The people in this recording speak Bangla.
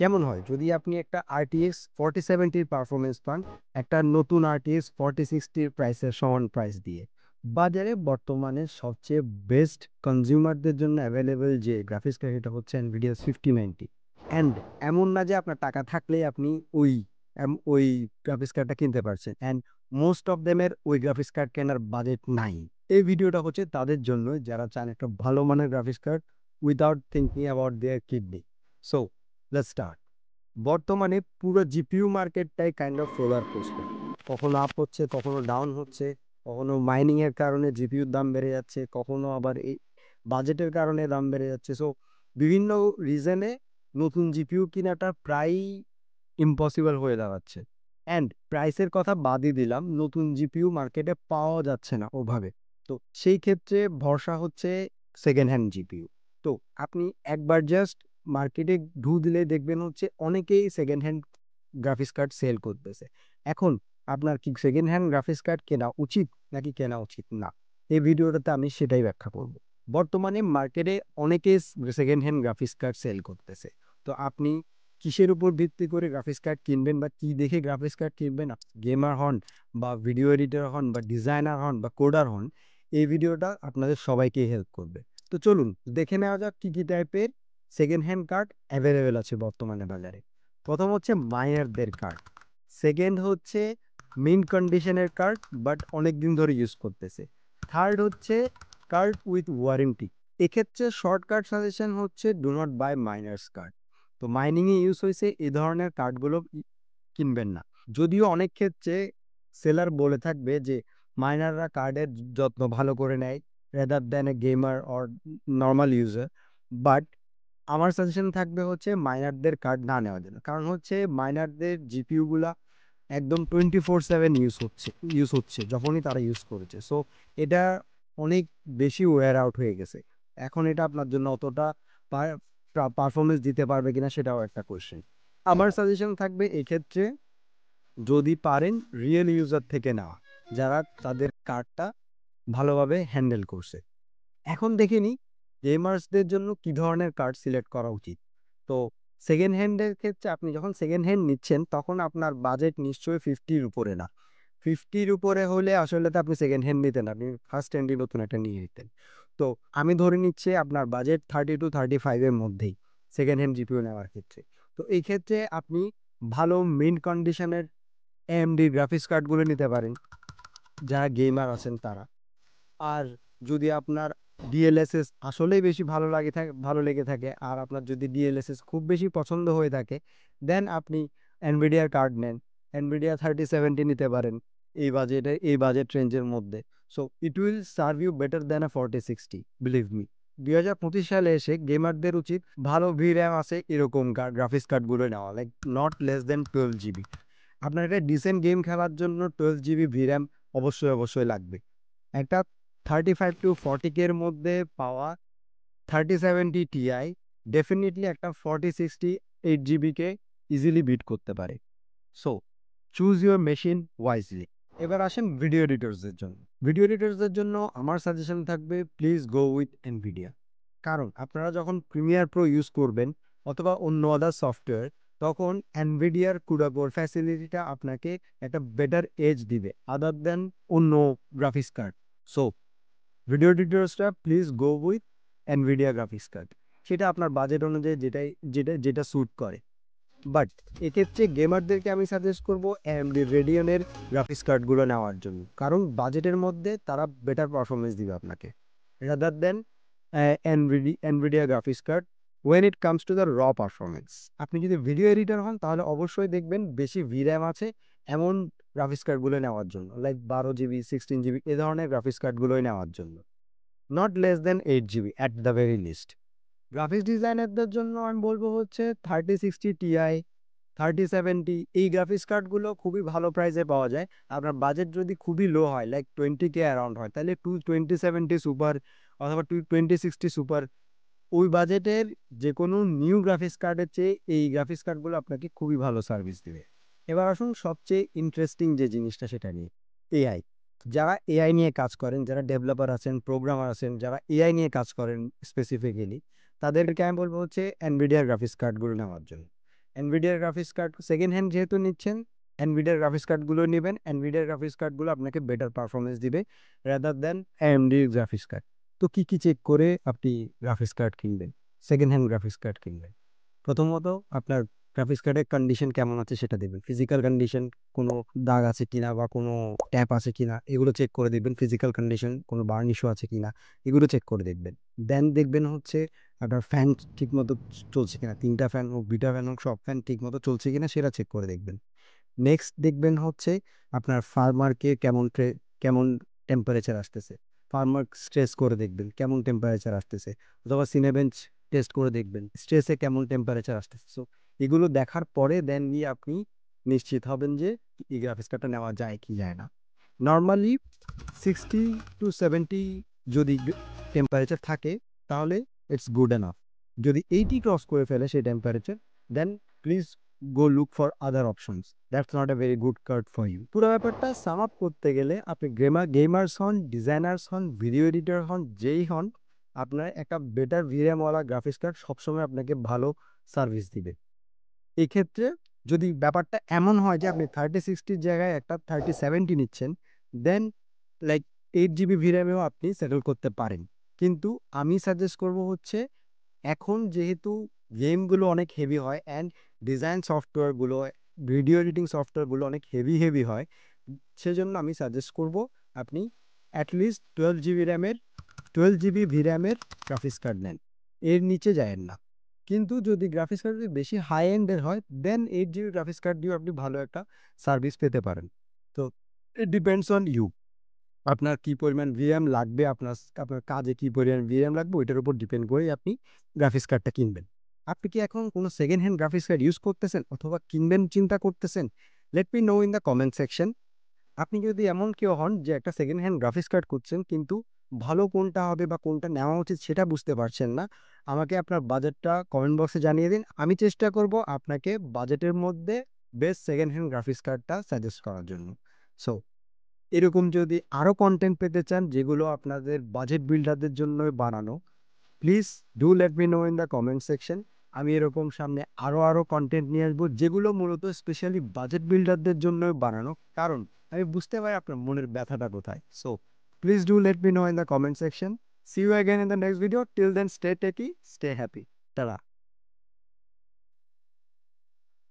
কেমন হয় যদি আপনি একটা RTX 4070 পারফরমেন্স পান একটা নতুন RTX 4060 প্রাইসের সমান প্রাইস দিয়ে। বাজারে বর্তমানে সবচেয়ে বেস্ট কনজিউমারদের জন্য অ্যাভেলেবল যে গ্রাফিক্স কার্ড এটা হচ্ছে NVIDIA 5090। অ্যান্ড এমন না যে আপনার টাকা থাকলেই আপনি ওই ওই গ্রাফিক্স কার্ডটা কিনতে পারছেন। অ্যান্ড মোস্ট অফ দেমের ওই গ্রাফিক্স কার্ড কেনার বাজেট নাই। এই ভিডিওটা হচ্ছে তাদের জন্য যারা চান একটা ভালো মানের graphics card without thinking about their kidney. So let's start. বর্তমানে পুরো জিপিইউ মার্কেটটাই কাইন্ড অফ রোলার কোস্টার। কখনো আপ হচ্ছে, কখনো ডাউন হচ্ছে, কখনো মাইনিং এর কারণে জিপিইউর দাম বেড়ে যাচ্ছে, কখনো আবার এই বাজেটের কারণে দাম বেড়ে যাচ্ছে। সো বিভিন্ন রিজনে নতুন জিপিইউ কিনাটা প্রায়ই ইম্পসিবল হয়ে দাঁড়াচ্ছে। অ্যান্ড প্রাইসের কথা বাদই দিলাম, নতুন জিপিইউ মার্কেটে পাওয়া যাচ্ছে না ওভাবে। তো সেই ক্ষেত্রে ভরসা হচ্ছে সেকেন্ড হ্যান্ড জিপিইউ। তো আপনি একবার জাস্ট মার্কেটে ঢু দিলে দেখবেন হচ্ছে অনেকেই second hand graphics card sale করতেছে। এখন আপনার কি সেকেন্ড হ্যান্ড গ্রাফিক্স কার্ড কেনা উচিত নাকি কেনা উচিত না, এই ভিডিওটাতে আমি সেটাই ব্যাখ্যা করব। বর্তমানে মার্কেটে অনেকেই second hand graphics card sale করতেছে। তো আপনি কিসের উপর ভিত্তি করে গ্রাফিক্স কার্ড কিনবেন বা কি দেখে গ্রাফিক্স কার্ড কিনবেন, গেমার হন বা ভিডিও এডিটর হন বা ডিজাইনার হন বা কোডার হন, এই ভিডিওটা আপনাদের সবাইকে হেল্প করবে। তো চলুন দেখে নেওয়া যাক কি কি টাইপের সেকেন্ড হ্যান্ড কার্ড অ্যাভেলেবেল আছে বর্তমানে বাজারে। প্রথম হচ্ছে মাইনারদের কার্ড, সেকেন্ড হচ্ছে মিন্ট কন্ডিশনের কার্ড বাট অনেক দিন ধরে ইউজ করতেছে, থার্ড হচ্ছে কার্ড উইথ ওয়ারেন্টি। এক্ষেত্রে শর্টকাট সাজেশন হচ্ছে do not buy miners card. তো মাইনিংয়ে ইউজ হয়েছে এই ধরনের কার্ডগুলো কিনবেন না। যদিও অনেক ক্ষেত্রে সেলার বলে থাকবে যে মাইনাররা কার্ডের যত্ন ভালো করে নেয় rather than a gamer or normal user, but আমার সাজেশন থাকবে হচ্ছে মাইনারদের কার্ড না নেওয়ার জন্য। কারণ হচ্ছে মাইনারদের জিপিইউ গুলা একদম 24/7 ইউজ হচ্ছে যখনই তারা ইউজ করেছে। সো এটা অনেক বেশি ওয়্যার আউট হয়ে গেছে। এখন এটা আপনার জন্য অতটা পারফরমেন্স দিতে পারবে কিনা সেটাও একটা কোয়েশ্চেন। আমার সাজেশন থাকবে এক্ষেত্রে যদি পারেন রিয়েল ইউজার থেকে নেওয়া, যারা তাদের কার্ডটা ভালোভাবে হ্যান্ডেল করছে। এখন দেখে নিই গেমার্সদের জন্য কি ধরনের কার্ড সিলেক্ট করা উচিত। তো সেকেন্ড হ্যান্ডের ক্ষেত্রে আপনি যখন সেকেন্ড হ্যান্ড নিচ্ছেন তখন আপনার বাজেট নিশ্চয়ই 50-র উপরে না। 50-র উপরে হলে আসলে তো আপনি সেকেন্ড হ্যান্ড নিতেন, আপনি ফার্স্ট হ্যান্ডই নতুন একটা নিয়ে নিতেন। তো আমি ধরে নিচ্ছি আপনার বাজেট 30-35-এর মধ্যেই সেকেন্ড হ্যান্ড জিপিইউ নেওয়ার ক্ষেত্রে। তো এই ক্ষেত্রে আপনি ভালো মিন্ট কন্ডিশনের AMD গ্রাফিক্স কার্ডগুলো নিতে পারেন যারা গেমার আছেন তারা। আর যদি আপনার DLSS আসলেই বেশি ভালো লেগে থাকে আর আপনার যদি DLSS খুব বেশি পছন্দ হয়ে থাকে, দেন আপনি NVIDIA কার্ড নেন। NVIDIA 3070 নিতে পারেন এই বাজেট রেঞ্জের মধ্যে। So it will serve you better than a 4060, believe me. 2025 সালে এসে গেমারদের উচিত ভালো VRAM আছে এরকম গ্রাফিক্স কার্ডগুলো নেওয়া, like not less then 12 GB। আপনার একটা ডিসেন্ট গেম খেলার জন্য 12 GB VRAM অবশ্যই লাগবে। একটা 35-40 এর মধ্যে পাওয়া 3070 Ti ডেফিনেটলি একটা 4060 8 GB কে ইজিলি বিট করতে পারে। So choose your machine wisely. এবার আসেন ভিডিও এডিটরসদের জন্য। ভিডিও এডিটরসদের জন্য আমার সাজেশন থাকবে প্লিজ গো উইথ এনভিডিয়া। কারণ আপনারা যখন প্রিমিয়ার প্রো ইউজ করবেন অথবা অন্য আদার সফটওয়্যার, তখন এনভিডিয়ার কুডা কোর ফ্যাসিলিটিটা আপনাকে একটা বেটার এজ দিবে আদার দেন অন্য গ্রাফিক্স কার্ড। সো ভিডিও এডিটরসটা please go with Nvidia graphics card, সেটা আপনার বাজেট অনুযায়ী যেটা স্যুট করে। বাট এক্ষেত্রে গেমারদেরকে আমি সাজেস্ট করবো AMD রেডিয়নের গ্রাফিক্স কার্ডগুলো নেওয়ার জন্য, কারণ বাজেটের মধ্যে তারা বেটার পারফরমেন্স দিবে আপনাকে rather than Nvidia graphics card when it comes to the raw performance. আপনি যদি ভিডিও এডিটর হন তাহলে অবশ্যই দেখবেন বেশি VRAM আছে এমন গ্রাফিক্স কার্ডগুলো নেওয়ার জন্য, লাইক 12 GB 16 GB এ ধরনের গ্রাফিক্স কার্ডগুলোই নেওয়ার জন্য, not less than 8 GB at the very least. Graphics ডিজাইনারদের জন্য আমি বলবো হচ্ছে 3060 Ti 3070 এই গ্রাফিক্স কার্ডগুলো খুবই ভালো প্রাইসে পাওয়া যায়। আপনার বাজেট যদি খুবই লো হয় লাইক 20K অ্যারাউন্ড হয় তাহলে 2070 সুপার অথবা 2060 সুপার, ওই বাজেটের যে কোনো নিউ গ্রাফিক্স কার্ডের চেয়ে এই গ্রাফিক্স কার্ডগুলো আপনাকে খুবই ভালো সার্ভিস দিবে। এবার আসুন সবচেয়ে ইন্টারেস্টিং যে জিনিসটা সেটা নিয়ে, এআই। যারা এআই নিয়ে কাজ করেন, যারা ডেভেলপার আছেন, প্রোগ্রামার আছেন, যারা এআই নিয়ে কাজ করেন স্পেসিফিক্যালি, তাদেরকে আমি বলবো হচ্ছে এনভিডিয়া গ্রাফিক্স কার্ডগুলো নেওয়ার জন্য। এনভিডিয়ার গ্রাফিক্স কার্ড সেকেন্ড হ্যান্ড যেহেতু নিচ্ছেন, এনভিডিয়ার গ্রাফিক্স কার্ডগুলো নেবেন। এনভিডিয়ার গ্রাফিক্স কার্ডগুলো আপনাকে বেটার পারফরমেন্স দিবে rather than AMD graphics card. তো কি কি চেক করে আপনি গ্রাফিক্স কার্ড কিনবেন, সেকেন্ড হ্যান্ড গ্রাফিক্স কার্ড কিনবেন? প্রথমত আপনার গ্রাফিক্স কার্ডের কন্ডিশন কেমন আছে সেটা দেখবেন। ফিজিক্যাল কন্ডিশন, কোনো দাগ আছে কিনা বা কোনো ট্যাপ আছে কিনা এগুলো চেক করে দেখবেন। ফিজিক্যাল কন্ডিশন, কোনো বার্ন ইস্যু আছে কিনা এগুলো চেক করে দেখবেন। দেন দেখবেন হচ্ছে আপনার ফ্যান ঠিকমতো চলছে কিনা, 3টা ফ্যান হোক, 2টা ফ্যান হোক, সব ফ্যান ঠিকমতো চলছে কিনা সেটা চেক করে দেখবেন। নেক্সট দেখবেন হচ্ছে আপনার ফার্মারকে কেমন টেম্পারেচার আসতেছে। ফার্মার স্ট্রেস করে দেখবেন কেমন টেম্পারেচার আসতেছে, অথবা সিনেবেঞ্চ টেস্ট করে দেখবেন স্ট্রেসে কেমন টেম্পারেচার আসতেছে। সো এগুলো দেখার পরে দেন গিয়ে আপনি নিশ্চিত হবেন যে এই গ্রাফিক্স কার্ডটা নেওয়া যায় কি যায় না। নর্মালি 60 to 70 যদি টেম্পারেচার থাকে তাহলে ইটস গুড এনাফ। যদি 80 ক্রস করে ফেলে সেই temperature, then please go look for other options, that's not a very good card for you. পুরো ব্যাপারটা সাম আপ করতে গেলে আপনি গেমার্স হন, ডিজাইনার্স হন, ভিডিও এডিটর হন, যেই হন, আপনার একটা বেটার ভিএমওয়ালা গ্রাফিক্স কার্ড সবসময় আপনাকে ভালো সার্ভিস দিবে। এই ক্ষেত্রে যদি ব্যাপারটা এমন হয় যে আপনি 3060 জায়গায় একটা 3070 নিচ্ছেন, দেন লাইক 8 জিবি ভিরামেও আপনি সেটেল করতে পারেন। কিন্তু আমি সাজেস্ট করব হচ্ছে, এখন যেহেতু গেমগুলো অনেক হেভি হয় অ্যান্ড ডিজাইন সফটওয়্যারগুলো, ভিডিও এডিটিং সফটওয়্যারগুলো অনেক হেভি হয়, সেজন্য আমি সাজেস্ট করব আপনি অ্যাটলিস্ট 12 জিবি ভিরামের গ্রাফিক্স কার্ড নেন, এর নিচে যায়েন না। কিন্তু যদি গ্রাফিক্স কার্ড যদি বেশি হাই এন্ডের হয়, দেন 8 জিবি গ্রাফিক্স কার্ড দিয়েও আপনি ভালো একটা সার্ভিস পেতে পারেন। তো ইট ডিপেন্ডস অন ইউ, আপনার কি পরিমাণ ভিএম লাগবে, আপনার কাজে কি পরিমাণ ভিএম লাগবে ওইটার উপর ডিপেন্ড করেই আপনি গ্রাফিক্স কার্ডটা কিনবেন। আপনি কি এখন কোনো second hand graphics card use করতেছেন অথবা কিনবেন চিন্তা করতেছেন? Late me know in the comment section. আপনি যদি এমন কেউ হন যে একটা সেকেন্ড হ্যান্ড গ্রাফিক্স কার্ড খুঁজছেন কিন্তু ভালো কোনটা হবে বা কোনটা নেওয়া উচিত সেটা বুঝতে পারছেন না, আমাকে আপনার বাজেটটা কমেন্ট বক্সে জানিয়ে দিন। আমি চেষ্টা করব আপনাকে বাজেটের মধ্যে বেস্ট সেকেন্ড হ্যান্ড গ্রাফিক্স কার্ডটা সাজেস্ট করার জন্য। সো এরকম যদি আরও কন্টেন্ট পেতে চান যেগুলো আপনাদের বাজেট বিল্ডারদের জন্যই বানানো, please do let me know in the comment section. আমি এরকম সামনে আরও কন্টেন্ট নিয়ে আসবো যেগুলো মূলত স্পেশালি বাজেট বিল্ডারদের জন্যই বানানো, কারণ আমি বুঝতে পারি আপনার মনের ব্যথাটা কোথায়। So please do let me know in the comment section. See you again in the next video. Till then stay techy, stay happy. Tata.